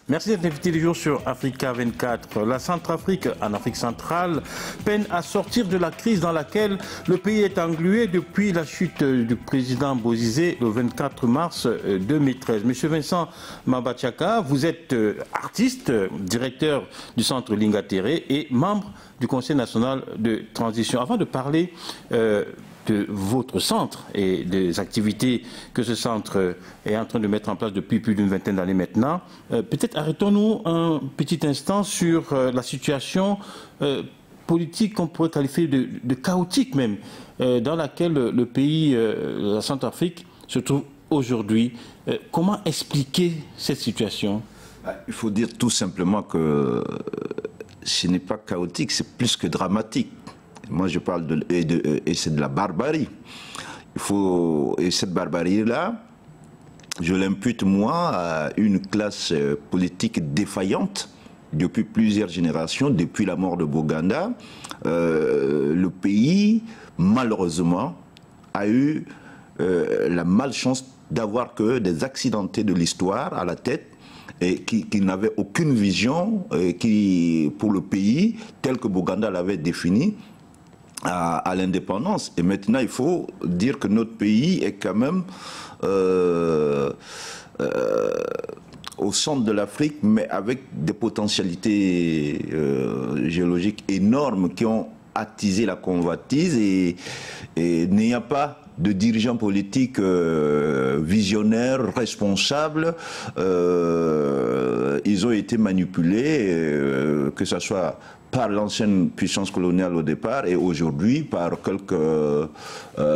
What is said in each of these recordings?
Merci d'être invité du jour sur Africa 24. La Centrafrique, en Afrique centrale, peine à sortir de la crise dans laquelle le pays est englué depuis la chute du président Bozizé le 24 mars 2013. Monsieur Vincent Mabachaka, vous êtes artiste, directeur du centre Lingatere et membre du Conseil national de transition. Avant de parler de votre centre et des activités que ce centre est en train de mettre en place depuis plus d'une vingtaine d'années maintenant, peut-être arrêtons-nous un petit instant sur la situation politique qu'on pourrait qualifier de chaotique même, dans laquelle le pays, la Centrafrique, se trouve aujourd'hui. Comment expliquer cette situation? Il faut dire tout simplement que ce n'est pas chaotique, c'est plus que dramatique. Moi, je parle et c'est de la barbarie. Et cette barbarie-là, je l'impute, moi, à une classe politique défaillante depuis plusieurs générations, depuis la mort de Boganda. Le pays, malheureusement, a eu la malchance d'avoir que des accidentés de l'histoire à la tête, et qui n'avaient aucune vision pour le pays tel que Boganda l'avait défini à l'indépendance. Et maintenant, il faut dire que notre pays est quand même au centre de l'Afrique, mais avec des potentialités géologiques énormes qui ont attisé la convoitise, et n'ayant pas de dirigeants politiques visionnaires, responsables, ils ont été manipulés, que ce soit par l'ancienne puissance coloniale au départ et aujourd'hui par quelques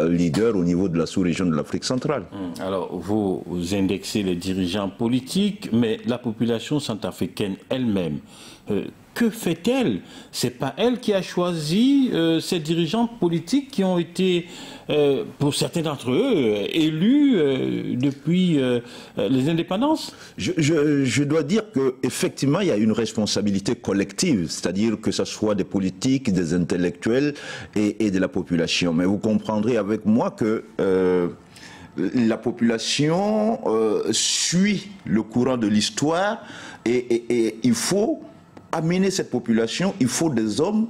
leaders au niveau de la sous-région de l'Afrique centrale. Alors, vous indexez les dirigeants politiques, mais la population centrafricaine elle-même, que fait-elle? C'est pas elle qui a choisi ces dirigeants politiques qui ont été, pour certains d'entre eux, élus depuis les indépendances? Je dois dire qu'effectivement, il y a une responsabilité collective, c'est-à-dire que ce soit des politiques, des intellectuels et de la population. Mais vous comprendrez avec moi que la population suit le courant de l'histoire et il faut amener cette population, il faut des hommes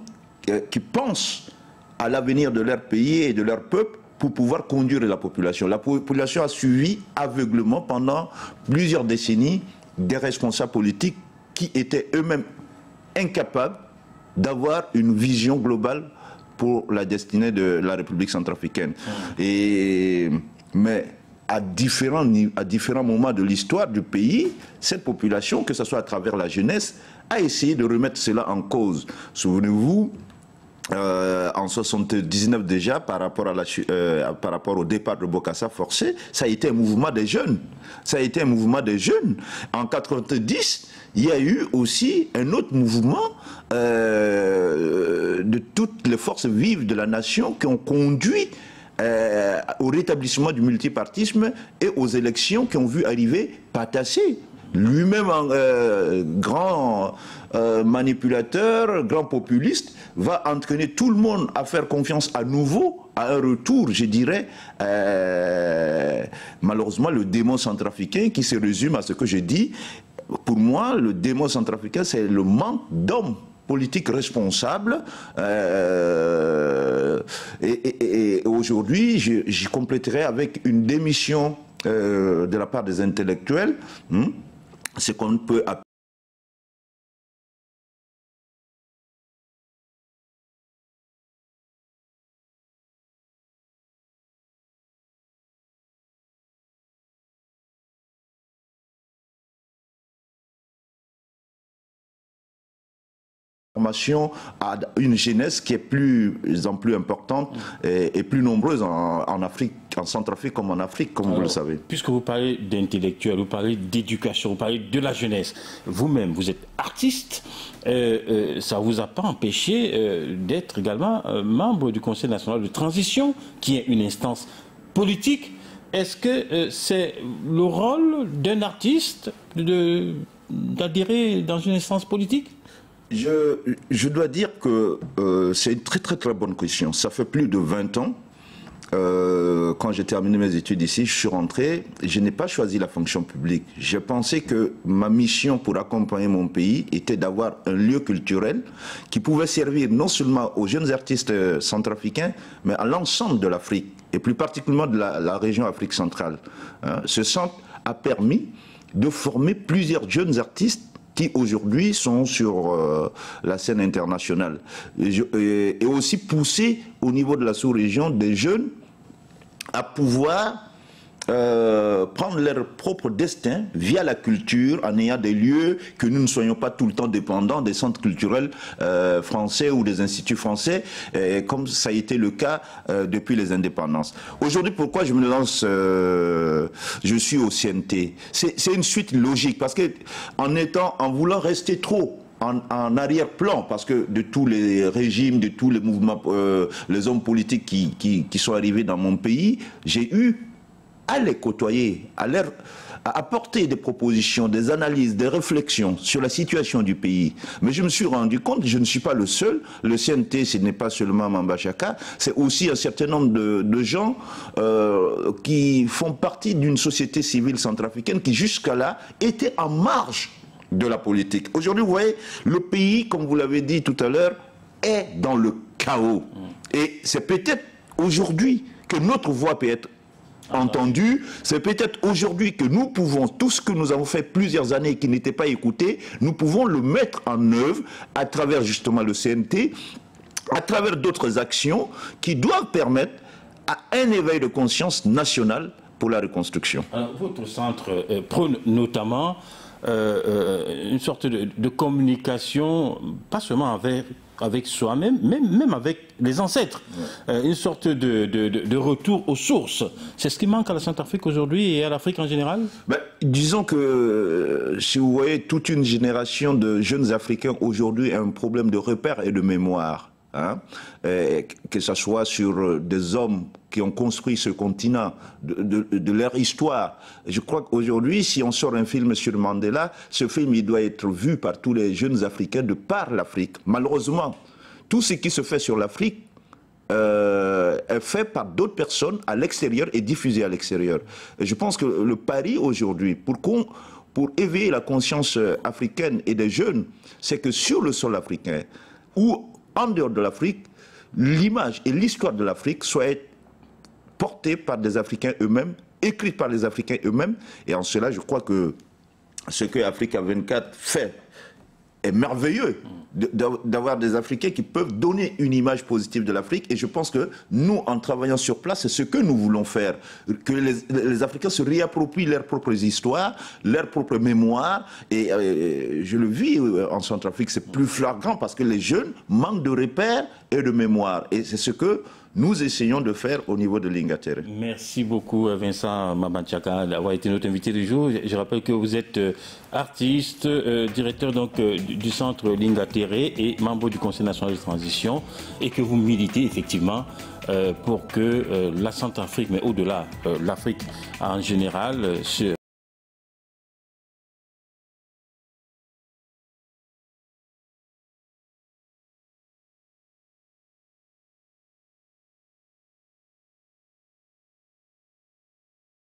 qui pensent à l'avenir de leur pays et de leur peuple pour pouvoir conduire la population. La population a suivi aveuglement pendant plusieurs décennies des responsables politiques qui étaient eux-mêmes incapables d'avoir une vision globale pour la destinée de la République centrafricaine. Mais à différents moments de l'histoire du pays, cette population, que ce soit à travers la jeunesse, a essayé de remettre cela en cause. Souvenez-vous, en 79 déjà, par rapport au départ de Bokassa forcé, ça a été un mouvement des jeunes. Ça a été un mouvement des jeunes. En 90, il y a eu aussi un autre mouvement de toutes les forces vives de la nation qui ont conduit au rétablissement du multipartisme et aux élections qui ont vu arriver Patassé, lui-même grand manipulateur, grand populiste, va entraîner tout le monde à faire confiance à nouveau à un retour, je dirais, malheureusement, le démon centrafricain qui se résume à ce que j'ai dit. Pour moi, le démon centrafricain, c'est le manque d'hommes politiques responsables. Et aujourd'hui, j'y compléterai avec une démission de la part des intellectuels, ce qu'on peut appeler à une jeunesse qui est plus en plus importante et plus nombreuse en Afrique, en Centrafrique comme en Afrique, comme vous le savez. Puisque vous parlez d'intellectuels, vous parlez d'éducation, vous parlez de la jeunesse, vous-même, vous êtes artiste, ça ne vous a pas empêché d'être également membre du Conseil national de transition, qui est une instance politique. Est-ce que c'est le rôle d'un artiste d'adhérer dans une instance politique? Je dois dire que c'est une très très très bonne question. Ça fait plus de 20 ans quand j'ai terminé mes études ici, je suis rentré, je n'ai pas choisi la fonction publique. J'ai pensé que ma mission pour accompagner mon pays était d'avoir un lieu culturel qui pouvait servir non seulement aux jeunes artistes centrafricains, mais à l'ensemble de l'Afrique, et plus particulièrement de la région Afrique centrale. Ce centre a permis de former plusieurs jeunes artistes qui aujourd'hui sont sur la scène internationale. Et aussi pousser au niveau de la sous-région des jeunes à pouvoir prendre leur propre destin via la culture, en ayant des lieux que nous ne soyons pas tout le temps dépendants des centres culturels français ou des instituts français, comme ça a été le cas depuis les indépendances. Aujourd'hui, pourquoi je me lance, je suis au CNT? C'est une suite logique, parce que en voulant rester trop en arrière-plan, parce que de tous les régimes, de tous les mouvements, les hommes politiques qui sont arrivés dans mon pays, j'ai eu à les côtoyer, à apporter des propositions, des analyses, des réflexions sur la situation du pays. Mais je me suis rendu compte, je ne suis pas le seul, le CNT, ce n'est pas seulement Mamba Chaka, c'est aussi un certain nombre de gens qui font partie d'une société civile centrafricaine qui jusqu'à là était en marge de la politique. Aujourd'hui, vous voyez, le pays, comme vous l'avez dit tout à l'heure, est dans le chaos. Et c'est peut-être aujourd'hui que notre voix peut être entendue. C'est peut-être aujourd'hui que nous pouvons, tout ce que nous avons fait plusieurs années qui n'était pas écouté, nous pouvons le mettre en œuvre à travers justement le CNT, à travers d'autres actions qui doivent permettre à un éveil de conscience national pour la reconstruction. Alors, votre centre prône notamment une sorte de communication, pas seulement avec soi-même, même avec les ancêtres. Ouais. Une sorte de retour aux sources. C'est ce qui manque à la Centrafrique aujourd'hui et à l'Afrique en général? Disons que si vous voyez toute une génération de jeunes Africains aujourd'hui a un problème de repère et de mémoire. Hein, que ce soit sur des hommes qui ont construit ce continent, de leur histoire. Je crois qu'aujourd'hui, si on sort un film sur Mandela, ce film il doit être vu par tous les jeunes Africains de par l'Afrique. Malheureusement, tout ce qui se fait sur l'Afrique est fait par d'autres personnes à l'extérieur et diffusé à l'extérieur. Et je pense que le pari aujourd'hui, pour éveiller la conscience africaine et des jeunes, c'est que sur le sol africain, ou en dehors de l'Afrique, l'image et l'histoire de l'Afrique soient portées par des Africains eux-mêmes, écrites par les Africains eux-mêmes. Et en cela, je crois que ce que Africa 24 fait est merveilleux, d'avoir des Africains qui peuvent donner une image positive de l'Afrique. Et je pense que nous, en travaillant sur place, c'est ce que nous voulons faire. Que les Africains se réapproprient leurs propres histoires, leurs propres mémoires. Et je le vis en Centrafrique, c'est plus flagrant parce que les jeunes manquent de repères et de mémoire. Et c'est ce que nous essayons de faire au niveau de Lingatere. Merci beaucoup Vincent Mamba Chaka d'avoir été notre invité du jour. Je rappelle que vous êtes artiste, directeur donc du centre Lingatere et membre du Conseil national de transition et que vous militez effectivement pour que la Centrafrique, mais au-delà, l'Afrique en général,